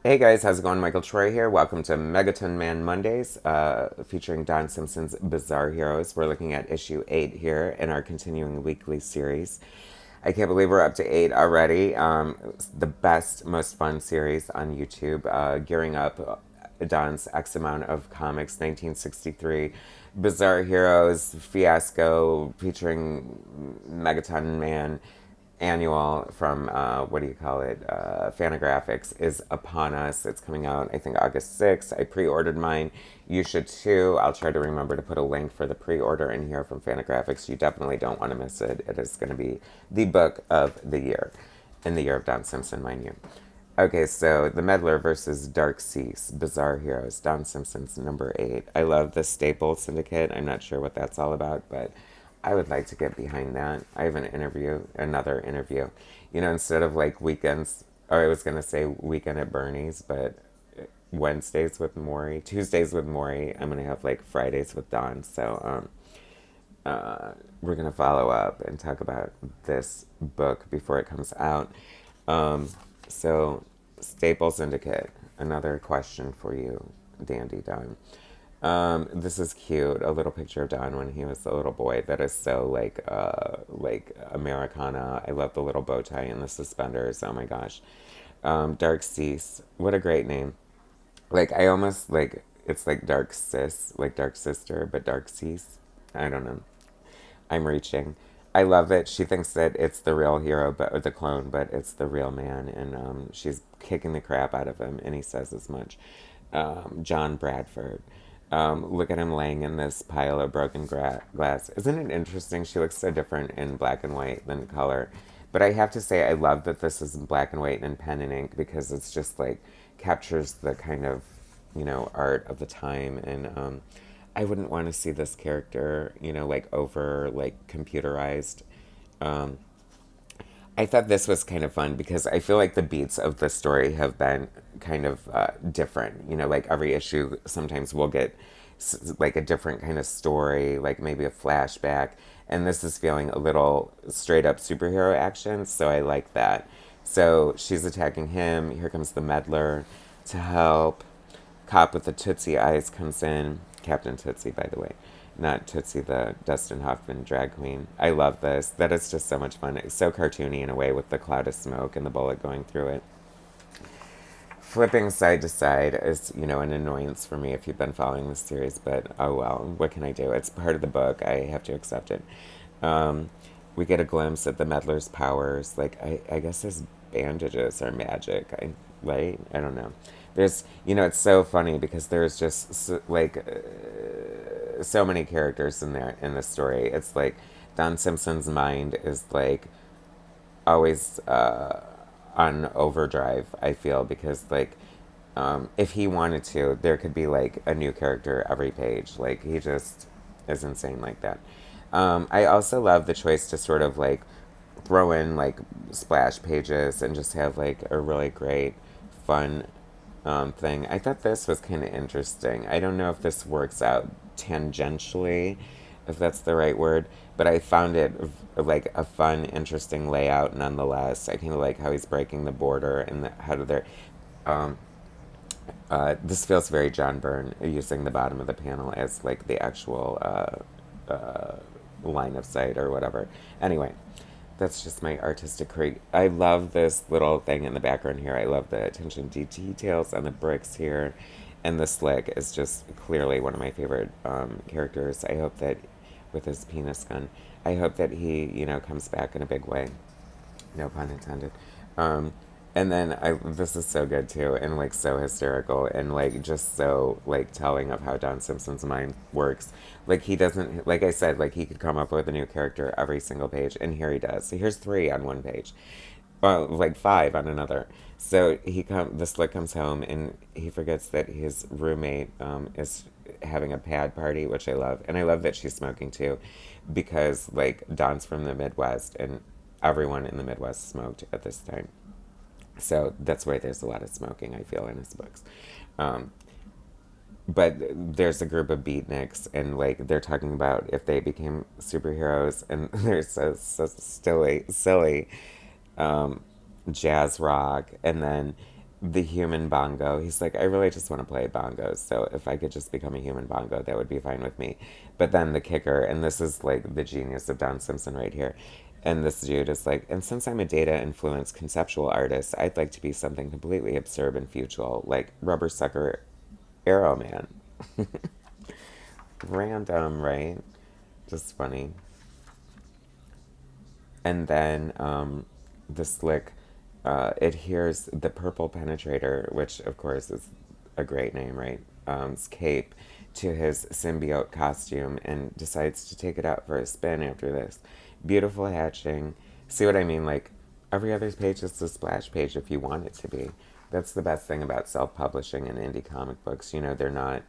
Hey guys, how's it going? Michael Troy here. Welcome to Megaton Man Mondays, featuring Don Simpson's Bizarre Heroes. We're looking at issue 8 here in our continuing weekly series. I can't believe we're up to 8 already. It's the best, most fun series on YouTube, gearing up Don's X amount of comics, 1963. Bizarre Heroes, Fiasco, featuring Megaton Man annual from what do you call it, Fantagraphics is upon us. It's coming out, I think, August 6th. I pre-ordered mine. You should too. I'll try to remember to put a link for the pre-order in here from Fantagraphics. You definitely don't want to miss it. It is going to be the book of the year, in the year of Don Simpson, mind you. Okay, so The Meddler versus Dark Seas, Bizarre Heroes, Don Simpson's number 8. I love the Staples Syndicate. I'm not sure what that's all about, but I would like to get behind that. I have another interview. Instead of like weekends, or I was going to say weekend at Bernie's, but Wednesdays with Maury, Tuesdays with Maury, I'm going to have like Fridays with Don. So we're going to follow up and talk about this book before it comes out. So, Staple Syndicate, another question for you, Dandy Don. This is cute. A little picture of Don when he was a little boy. That is so like Americana. I love the little bow tie and the suspenders. Oh my gosh. Dark Seas. What a great name. Like I almost like it's like Dark Sis, like Dark Sister, but Dark Seas. I don't know. I'm reaching. I love it. She thinks that it's the real hero, but or the clone, but it's the real man, and she's kicking the crap out of him, and he says as much. John Bradford. Look at him laying in this pile of broken glass. Isn't it interesting? She looks so different in black and white than color. But I have to say, I love that this is in black and white and pen and ink because it's just like captures the kind of, art of the time. And I wouldn't want to see this character, like over, like computerized. Um, I thought this was kind of fun because I feel like the beats of the story have been kind of different. Like every issue, sometimes we'll get like a different kind of story, like maybe a flashback. And this is feeling a little straight up superhero action, so I like that. So she's attacking him. Here comes the meddler to help. Cop with the Tootsie eyes comes in. Captain Tootsie, by the way. Not Tootsie, the Dustin Hoffman drag queen. I love this. That is just so much fun. It's so cartoony in a way with the cloud of smoke and the bullet going through it. Flipping side to side is, an annoyance for me if you've been following this series, but oh well, what can I do? It's part of the book. I have to accept it. Um, we get a glimpse at the meddler's powers. Like, I guess his bandages are magic. Right? I don't know. There's, it's so funny because there's just so many characters in there in the story. It's like Don Simpson's mind is like always on overdrive. I feel because like if he wanted to, there could be like a new character every page. Like he just is insane like that. I also love the choice to sort of like throw in like splash pages and just have like a really great, fun thing. I thought this was kind of interesting. I don't know if this works out tangentially, if that's the right word, but I found it like a fun, interesting layout nonetheless. I kind of like how he's breaking the border and how do they. Um, this feels very John Byrne using the bottom of the panel as like the actual line of sight or whatever. Anyway, that's just my artistic create. I love this little thing in the background here. I love the attention to details on the bricks here. And the Slick is just clearly one of my favorite characters. I hope that, with his penis gun, I hope that he, comes back in a big way. No pun intended. Um, and then this is so good too, and like so hysterical, and like just so like telling of how Don Simpson's mind works. Like he doesn't, like I said, like he could come up with a new character every single page, and here he does. So here's 3 on one page, well, like 5 on another. So the Slick comes home, and he forgets that his roommate is having a pad party, which I love, and I love that she's smoking too, because like Don's from the Midwest, and everyone in the Midwest smoked at this time. So that's why there's a lot of smoking, I feel, in his books. Um, but there's a group of beatniks, and like they're talking about if they became superheroes, and they're so silly, um, jazz rock, and then the human bongo. He's like, I really just want to play bongos. So if I could just become a human bongo, that would be fine with me. But then the kicker, and this is like the genius of Don Simpson right here. And this dude is like, and since I'm a data influenced conceptual artist, I'd like to be something completely absurd and futile, like Rubber Sucker Arrow Man. Random, right? Just funny. And then the slick adheres the purple penetrator, which of course is a great name, right? Cape to his symbiote costume and decides to take it out for a spin after this. Beautiful hatching. See what I mean? Like every other page is a splash page if you want it to be. That's the best thing about self-publishing and indie comic books. You know, they're not.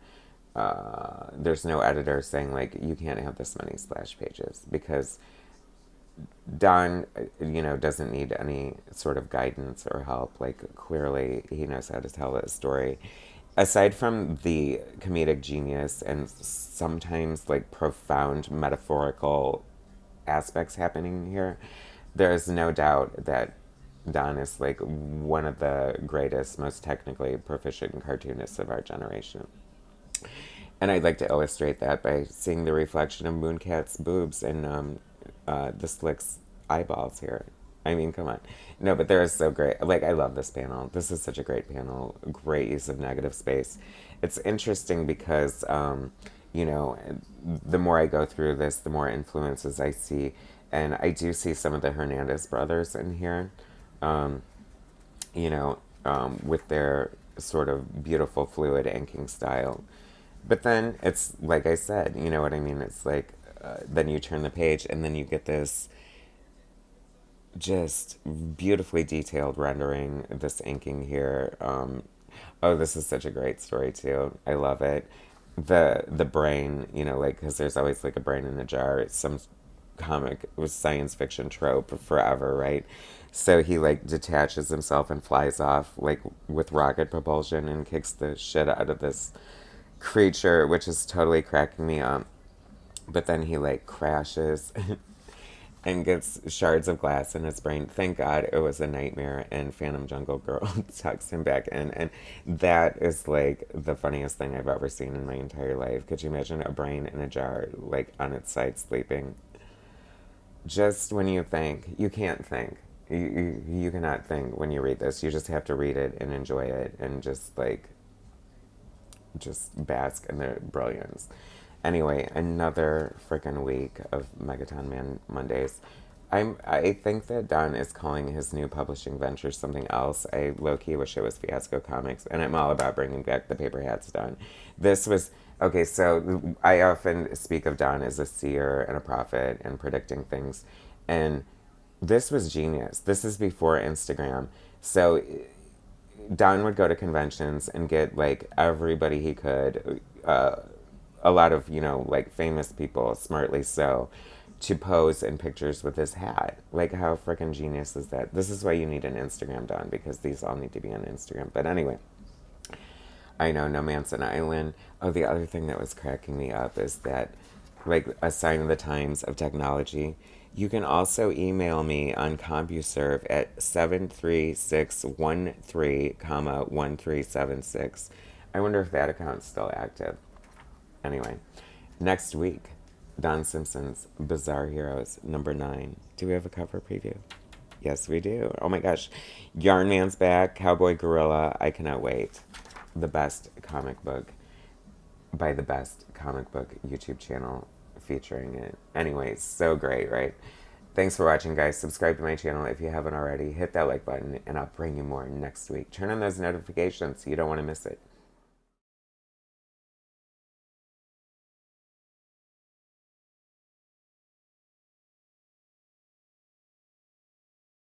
There's no editor saying like you can't have this many splash pages because Don, doesn't need any sort of guidance or help. Like, clearly, he knows how to tell a story. Aside from the comedic genius and sometimes, like, profound metaphorical aspects happening here, there's no doubt that Don is, like, one of the greatest, most technically proficient cartoonists of our generation. And I'd like to illustrate that by seeing the reflection of Mooncat's boobs in the Slick's eyeballs here. I mean, come on. No, but they're so great. Like, I love this panel. This is such a great panel. Great use of negative space. It's interesting because, you know, the more I go through this, the more influences I see. And I do see some of the Hernandez brothers in here, um, with their sort of beautiful fluid inking style. But then it's like I said, you know what I mean? It's like then you turn the page and then you get this just beautifully detailed rendering, this inking here. Oh, this is such a great story too. I love it. The brain, like because there's always like a brain in a jar. It's some comic with science fiction trope forever, right? So he like detaches himself and flies off like with rocket propulsion and kicks the shit out of this creature, which is totally cracking me up. But then he like crashes and gets shards of glass in his brain. Thank God it was a nightmare, and Phantom Jungle Girl tucks him back in. And that is like the funniest thing I've ever seen in my entire life. Could you imagine a brain in a jar, like on its side sleeping? Just when you think, you can't think. You cannot think when you read this. You just have to read it and enjoy it and just bask in their brilliance. Anyway, another freaking week of Megaton Man Mondays. I think that Don is calling his new publishing venture something else. I low-key wish it was Fiasco Comics, and I'm all about bringing back the paper hats, Don. This was okay. So I often speak of Don as a seer and a prophet and predicting things, and this was genius. This is before Instagram, so Don would go to conventions and get like everybody he could, a lot of like famous people, smartly so, to pose in pictures with his hat. Like how freaking genius is that? This is why you need an Instagram, Don, because these all need to be on Instagram. But anyway, I know No Man's an Island. Oh, the other thing that was cracking me up is that, like a sign of the times of technology, you can also email me on CompuServe at 73613, 1376. I wonder if that account's still active. Anyway, next week, Don Simpson's Bizarre Heroes #9. Do we have a cover preview? Yes, we do. Oh my gosh. Yarn Man's back, Cowboy Gorilla. I cannot wait. The best comic book by the best comic book YouTube channel featuring it. Anyway, so great, right? Thanks for watching, guys. Subscribe to my channel if you haven't already. Hit that like button, and I'll bring you more next week. Turn on those notifications so you don't want to miss it.